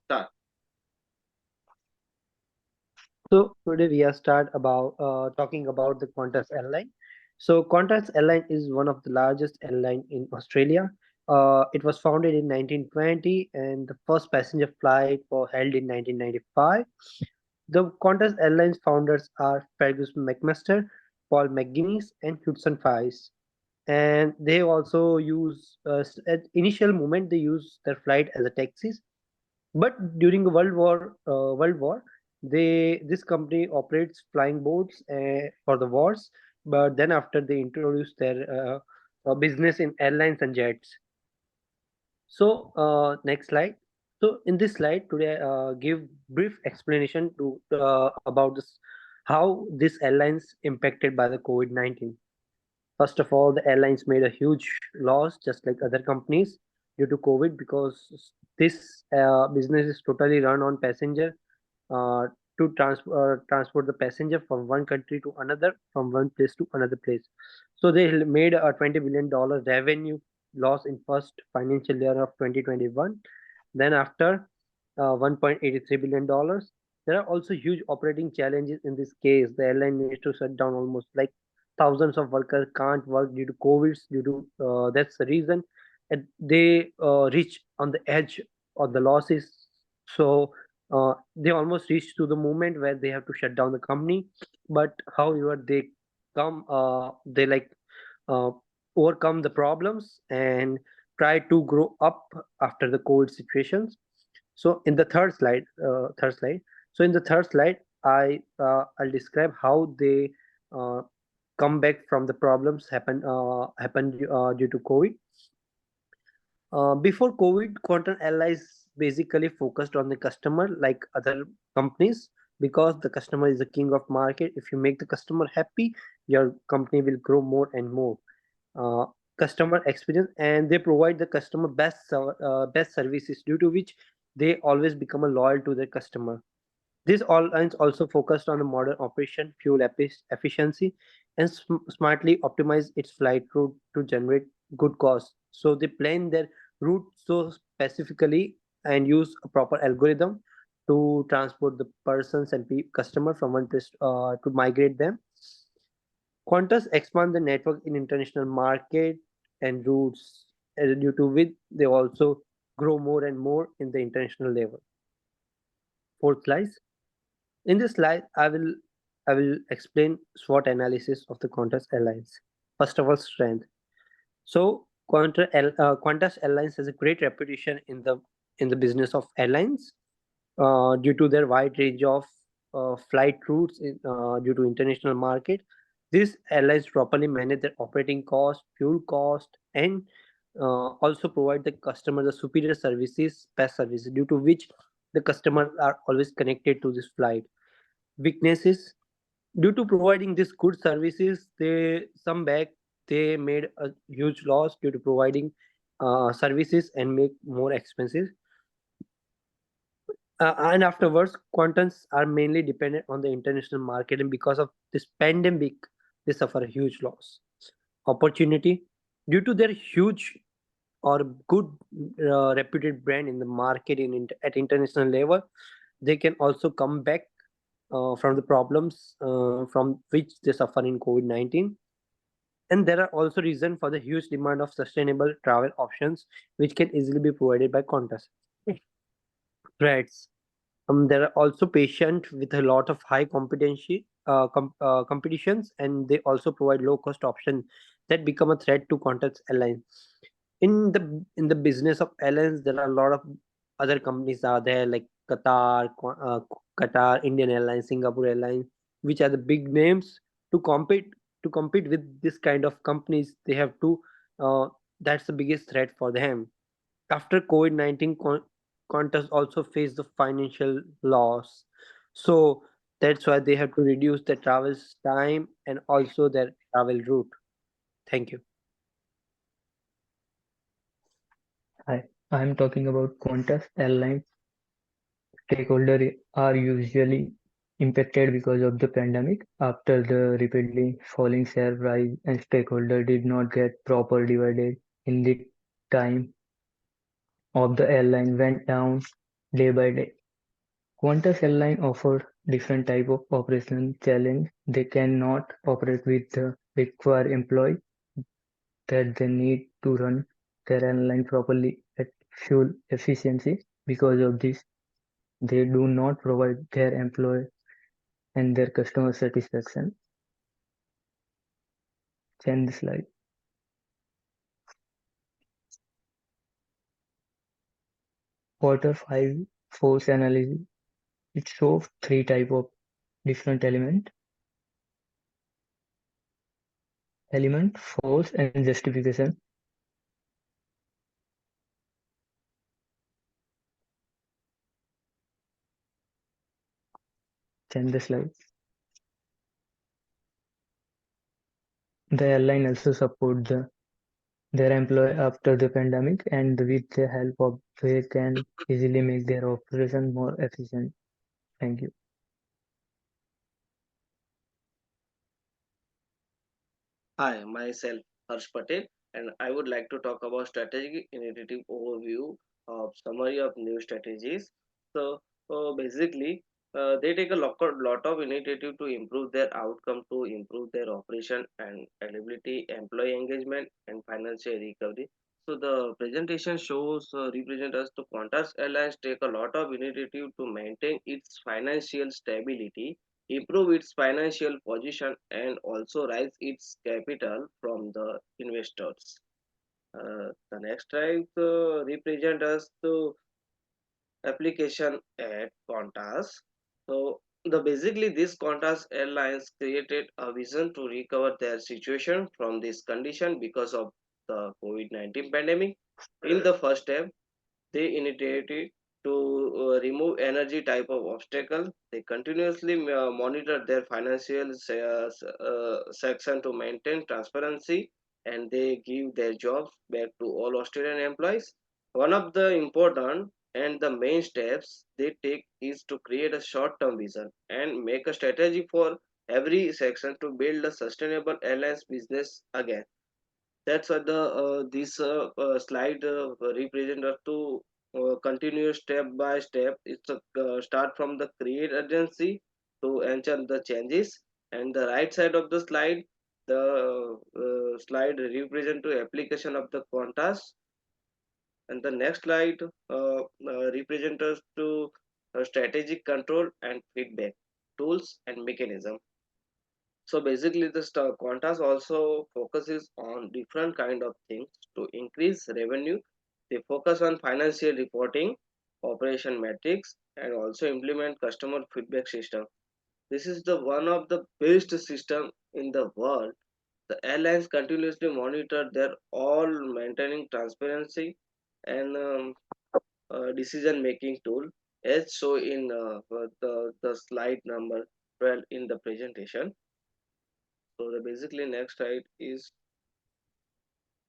So today we are start about talking about the Qantas airline. So Qantas airline is one of the largest airline in Australia. It was founded in 1920 and the first passenger flight was held in 1995. The Qantas Airlines founders are Fergus McMaster, Paul McGuinness, and Hudson Fries. And they also use at initial moment they use their flight as a taxis, but during the World War, this company operates flying boats for the wars. But then after they introduced their business in airlines and jets. So next slide. So in this slide today, give brief explanation to about this how this airlines impacted by the COVID-19. First of all, the airlines made a huge loss, just like other companies, due to COVID, because this business is totally run on passenger uh, to transport the passenger from one country to another, from one place to another place. So they made a $20 billion revenue loss in first financial year of 2021. Then after 1.83 billion dollars. There are also huge operating challenges in this case. The airline needs to shut down almost like thousands of workers can't work due to COVID. Due to that's the reason, and they reach on the edge of the losses. So they almost reach to the moment where they have to shut down the company. But however, they like uh, overcome the problems and try to grow up after the COVID situations. So in the third slide. So in the third slide, I'll describe how they uh, come back from the problems happened due to COVID. Before COVID, Quantum Allies basically focused on the customer like other companies, because the customer is the king of market. If you make the customer happy, your company will grow more and more. Uh, Customer experience, and they provide the customer best services, due to which they always become a loyal to their customer. These airlines also focused on the modern operation, fuel efficiency, and smartly optimize its flight route to generate good costs. So they plan their route so specifically and use a proper algorithm to transport the persons and customer from one place to migrate them. Qantas expand the network in international market and routes, due to which they also grow more and more in the international level. Fourth slide. In this slide, I will explain SWOT analysis of the Qantas Airlines. First of all, strength. So Qantas Airlines has a great reputation in the business of airlines due to their wide range of flight routes due to international market. These airlines properly manage their operating cost, fuel cost, and also provide the customer the superior services, best services, due to which the customers are always connected to this flight. Weaknesses: due to providing these good services, they made a huge loss due to providing services and make more expenses. And afterwards, quantums are mainly dependent on the international market, and because of this pandemic, they suffer a huge loss. Opportunity: due to their huge or good reputed brand in the market at international level, they can also come back from the problems from which they suffer in COVID-19. And there are also reasons for the huge demand of sustainable travel options, which can easily be provided by Qantas. Threats: there are also patients with a lot of high competency competitions, and they also provide low cost options that become a threat to Qantas Airlines. In the business of airlines, there are a lot of other companies are there like Qatar, Indian Airlines, Singapore Airlines, which are the big names. To compete with this kind of companies, they have to. That's the biggest threat for them. After COVID-19, Qantas also faced the financial loss. So that's why they have to reduce the travel time and also their travel route. Thank you. Hi, I'm talking about Qantas Airlines. Stakeholders are usually impacted because of the pandemic. After the rapidly falling share price and stakeholder did not get proper dividend in the time of the airline went down, day by day. Qantas Airline offers different type of operational challenge. They cannot operate with the required employee that they need to run their airline properly at fuel efficiency. Because of this, they do not provide their employee and their customer satisfaction. Change the slide. Quarter 5 force analysis. It shows three type of different element, force and justification. Change the slide. The airline also support their employee after the pandemic, and with the help of they can easily make their operation more efficient. Thank you. Hi, myself Harsh Patel, and I would like to talk about strategic initiative overview of summary of new strategies. So, basically, they take a lot of initiative to improve their outcome, to improve their operation and availability, employee engagement, and financial recovery. So, the presentation shows represent us to Qantas Airlines take a lot of initiative to maintain its financial stability, improve its financial position, and also raise its capital from the investors. The next slide represent us to application at Qantas. So the basically this Qantas Airlines created a vision to recover their situation from this condition because of the COVID-19 pandemic. In the first step, they initiated to remove energy type of obstacle. They continuously monitor their financial section to maintain transparency, and they give their jobs back to all Australian employees. One of the important and the main steps they take is to create a short-term vision and make a strategy for every section to build a sustainable airlines business again. That's what the this slide represent us to continue step by step. It's a start from the create urgency to ensure the changes, and the right side of the slide, the slide represent to application of the Qantas, and the next slide represent us to strategic control and feedback tools and mechanism. So basically, the Qantas also focuses on different kind of things to increase revenue. They focus on financial reporting, operation metrics, and also implement customer feedback system. This is the one of the best system in the world. The airlines continuously monitor their all maintaining transparency and decision making tool as shown in the slide number 12 in the presentation. So the basically next slide is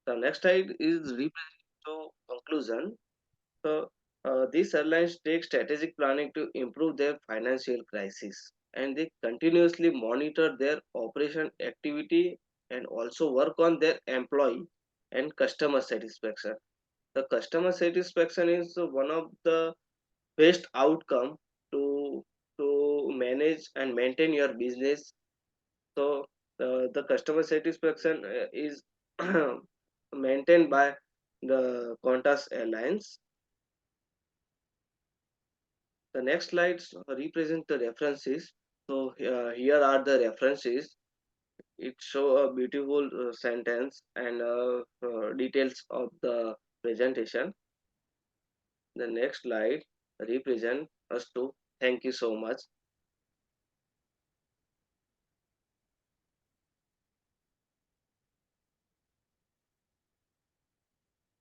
representing to conclusion. So these airlines take strategic planning to improve their financial crisis, and they continuously monitor their operation activity and also work on their employee and customer satisfaction. The customer satisfaction is one of the best outcome to manage and maintain your business. So the customer satisfaction is maintained by the Qantas Airlines. The next slides represent the references. So here are the references. It show a beautiful sentence and details of the presentation. The next slide represent us to thank you so much.